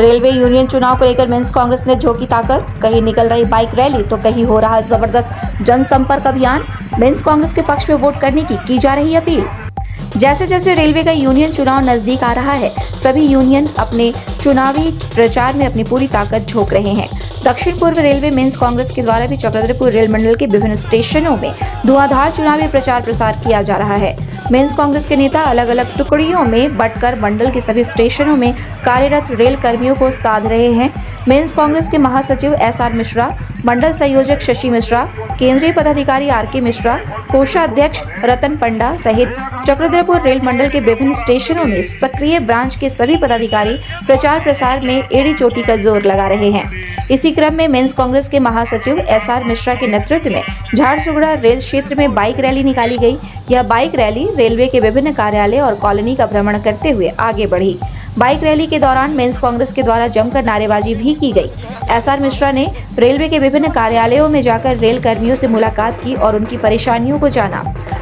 Railway union चुनाव को लेकर मेंस कांग्रेस ने झोंकी ताकत, कहीं निकल रही बाइक रैली तो कहीं हो रहा जबरदस्त जनसंपर्क अभियान। मेंस कांग्रेस के पक्ष में वोट करने की जा रही अपील। जैसे जैसे रेलवे का यूनियन चुनाव नजदीक आ रहा है, सभी यूनियन अपने चुनावी प्रचार में अपनी पूरी ताकत झोंक रहे हैं। दक्षिण पूर्व रेलवे मेंस कांग्रेस के द्वारा भी चक्रधरपुर रेल मंडल के विभिन्न स्टेशनों में धुआंधार चुनावी प्रचार प्रसार किया जा रहा है। मेंस कांग्रेस के नेता अलग अलग टुकड़ियों में बंटकर मंडल के सभी स्टेशनों में कार्यरत रेल कर्मियों को साध रहे हैं। मेंस कांग्रेस के महासचिव SR मिश्रा, मंडल संयोजक शशि मिश्रा, केंद्रीय पदाधिकारी RK मिश्रा, कोषाध्यक्ष रतन पंडा सहित चक्रधरपुर रेल मंडल के विभिन्न स्टेशनों में सक्रिय ब्रांच के सभी पदाधिकारी प्रचार प्रसार में एड़ी चोटी का जोर लगा रहे हैं। इसी क्रम में मेंस कांग्रेस के महासचिव SR मिश्रा के नेतृत्व में झारसुगड़ा रेल क्षेत्र में बाइक रैली निकाली गई। यह बाइक रैली रेलवे के विभिन्न कार्यालय और कॉलोनी का भ्रमण करते हुए आगे बढ़ी। बाइक रैली के दौरान मेंस कांग्रेस के द्वारा जमकर नारेबाजी भी की गई। SR मिश्रा ने रेलवे के विभिन्न कार्यालयों में जाकर रेल कर्मियों से मुलाकात की और उनकी परेशानियों को जाना।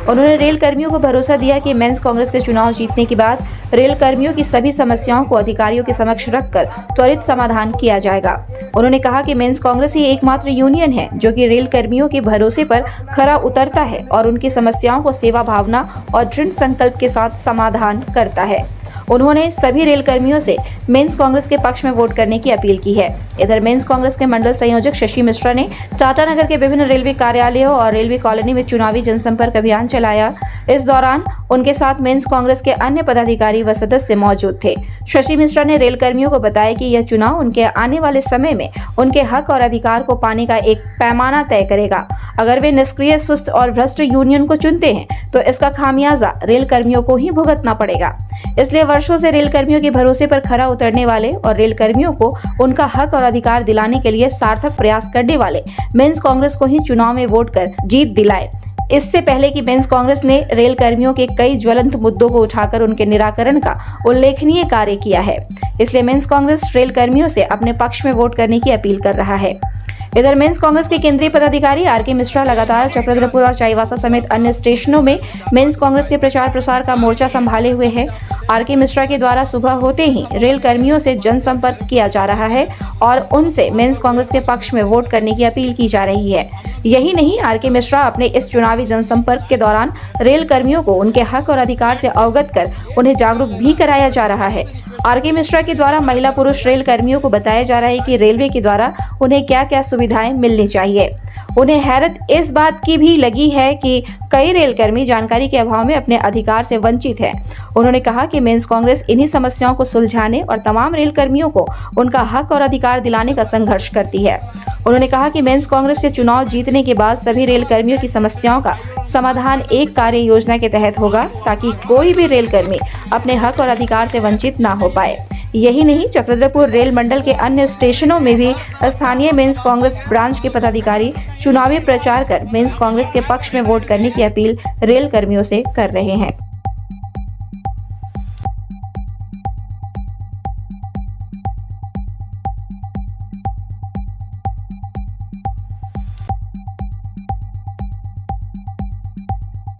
उन्होंने रेल कर्मियों को भरोसा दिया कि मेंस कांग्रेस के चुनाव जीतने के बाद रेल कर्मियों की सभी समस्याओं को अधिकारियों के समक्ष रखकर त्वरित समाधान किया जाएगा। उन्होंने कहा कि मेंस कांग्रेस ही एकमात्र यूनियन है जो कि रेल कर्मियों के भरोसे पर खरा उतरता है और उनकी समस्याओं को सेवा भावना और दृढ़ संकल्प के साथ समाधान करता है। उन्होंने सभी रेल कर्मियों से मेंस कांग्रेस के पक्ष में वोट करने की अपील की है। इधर मेंस कांग्रेस के मंडल संयोजक शशि मिश्रा ने टाटानगर के विभिन्न रेलवे कार्यालयों और रेलवे कॉलोनी में चुनावी जनसंपर्क अभियान चलाया। इस दौरान उनके साथ मेंस कांग्रेस के अन्य पदाधिकारी व सदस्य मौजूद थे। शशि मिश्रा ने रेल कर्मियों को बताया कि यह चुनाव उनके आने वाले समय में उनके हक और अधिकार को पाने का एक पैमाना तय करेगा। अगर वे निष्क्रिय, सुस्त और भ्रष्ट यूनियन को चुनते हैं तो इसका खामियाजा रेल कर्मियों को ही भुगतना पड़ेगा। इसलिए वर्षों से रेल कर्मियों के भरोसे पर खरा उतरने वाले और रेल कर्मियों को उनका हक और अधिकार दिलाने के लिए सार्थक प्रयास करने वाले मेंस कांग्रेस को ही चुनाव में वोट कर जीत दिलाए। इससे पहले कि मेंस कांग्रेस ने रेल कर्मियों के कई ज्वलंत मुद्दों को उठाकर उनके निराकरण का उल्लेखनीय कार्य किया है। इसलिए मेंस कांग्रेस रेल कर्मियों से अपने पक्ष में वोट करने की अपील कर रहा है। इधर मेंस कांग्रेस के केंद्रीय पदाधिकारी RK मिश्रा लगातार चक्रधरपुर और चाईबासा समेत अन्य स्टेशनों में मेंस कांग्रेस के प्रचार प्रसार का मोर्चा संभाले हुए है। RK मिश्रा के द्वारा सुबह होते ही रेल कर्मियों से जनसंपर्क किया जा रहा है और उनसे मेंस कांग्रेस के पक्ष में वोट करने की अपील की जा रही है। यही नहीं, RK मिश्रा अपने इस चुनावी जनसंपर्क के दौरान रेल कर्मियों को उनके हक और अधिकार से अवगत कर उन्हें जागरूक भी कराया जा रहा है। RK मिश्रा के द्वारा महिला पुरुष रेल कर्मियों को बताया जा रहा है कि रेलवे के द्वारा उन्हें क्या क्या सुविधाएं मिलनी चाहिए। उन्हें हैरत इस बात की भी लगी है कि कई रेलकर्मी जानकारी के अभाव में अपने अधिकार से वंचित हैं। उन्होंने कहा कि मेंस कांग्रेस इन्हीं समस्याओं को सुलझाने और तमाम रेलकर्मियों को उनका हक और अधिकार दिलाने का संघर्ष करती है। उन्होंने कहा कि मेंस कांग्रेस के चुनाव जीतने के बाद सभी रेल कर्मियों की समस्याओं का समाधान एक कार्य योजना के तहत होगा ताकि कोई भी रेल कर्मी अपने हक और अधिकार से वंचित ना हो पाए। यही नहीं, चक्रधरपुर रेल मंडल के अन्य स्टेशनों में भी स्थानीय मेंस कांग्रेस ब्रांच के पदाधिकारी चुनावी प्रचार कर मेंस कांग्रेस के पक्ष में वोट करने की अपील रेल कर्मियों से कर रहे हैं।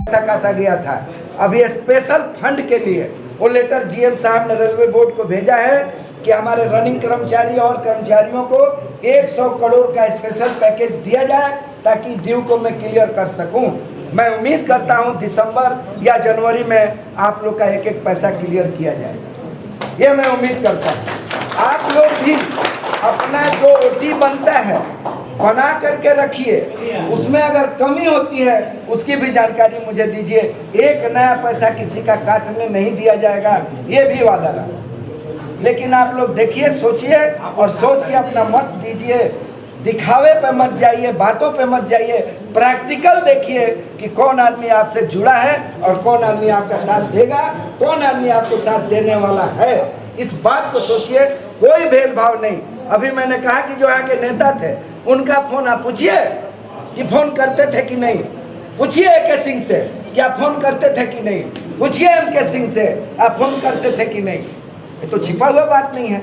पैसा काटा गया था। अभी स्पेशल फंड के लिए वो लेटर GM साहब ने रेलवे बोर्ड को भेजा है कि हमारे रनिंग कर्मचारी और कर्मचारियों को 100 करोड़ का स्पेशल पैकेज दिया जाए ताकि ड्यू को मैं क्लियर कर सकूं। मैं उम्मीद करता हूं दिसंबर या जनवरी में आप लोग का एक एक पैसा क्लियर किया जाएगा। ये मैं उम्मीद करता हूं। आप लोग भी अपना जो OT बनता है बना करके रखिए, उसमें अगर कमी होती है उसकी भी जानकारी मुझे दीजिए। एक नया पैसा किसी का काटने नहीं दिया जाएगा, ये भी वादा रहा। लेकिन आप लोग देखिए, सोचिए और सोच के अपना मत दीजिए। दिखावे पे मत जाइए, बातों पे मत जाइए, प्रैक्टिकल देखिए कि कौन आदमी आपसे जुड़ा है और कौन आदमी आपका साथ देगा, कौन आदमी आपको साथ देने वाला है। इस बात को सोचिए, कोई भेदभाव नहीं। अभी मैंने कहा कि जो यहाँ के नेता थे उनका फोन आप पूछिए कि फोन करते थे कि नहीं। पूछिए AK सिंह से कि आप फोन करते थे कि नहीं। पूछिए MK सिंह से आप फोन करते थे कि नहीं। ये तो छिपा हुआ बात नहीं है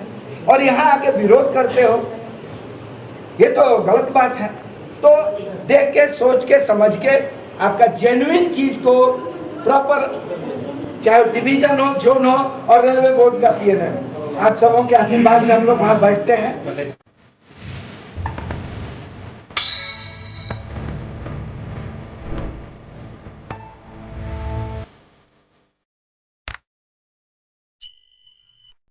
और यहाँ आके विरोध करते हो, ये तो गलत बात है। तो देख के, सोच के, समझ के आपका जेन्युइन चीज को प्रॉपर, चाहे डिवीजन हो, जोन हो और रेलवे बोर्ड का PNM, आप सबों के आशीर्वाद से हम लोग वहाँ बैठते हैं।